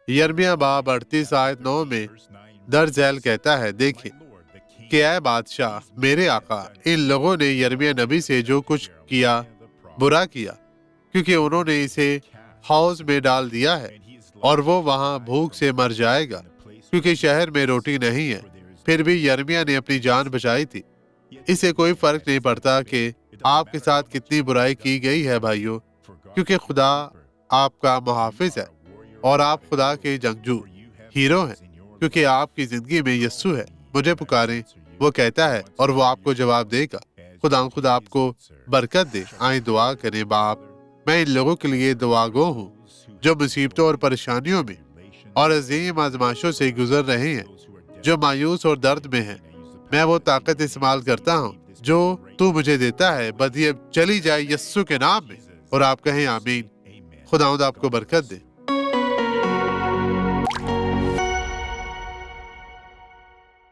یرمیہ باب 38 آیت 9 میں درج ذیل کہتا ہے، دیکھیں کہ اے بادشاہ میرے آقا، ان لوگوں نے یرمیہ نبی سے جو کچھ کیا برا کیا، کیونکہ انہوں نے اسے حوض میں ڈال دیا ہے اور وہ وہاں بھوک سے مر جائے گا، کیونکہ شہر میں روٹی نہیں ہے۔ پھر بھی یرمیہ نے اپنی جان بچائی تھی۔ اس سے کوئی فرق نہیں پڑتا کہ آپ کے ساتھ کتنی برائی کی گئی ہے بھائیو، کیونکہ خدا آپ کا محافظ ہے اور آپ خدا کے جنگجو ہیرو ہیں، کیونکہ آپ کی زندگی میں یسوع ہے۔ مجھے پکاریں، وہ کہتا ہے اور وہ آپ کو جواب دے گا۔ خدا آپ کو برکت دے۔ آئیں دعا کریں۔ باپ، میں ان لوگوں کے لیے دعا گو ہوں جو مصیبتوں اور پریشانیوں میں اور عظیم آزمائشوں سے گزر رہے ہیں، جو مایوس اور درد میں ہیں۔ میں وہ طاقت استعمال کرتا ہوں جو تو مجھے دیتا ہے، بدی اب چلی جائے یسوع کے نام میں، اور آپ کہیں آمین۔ خداوند آپ کو برکت دے۔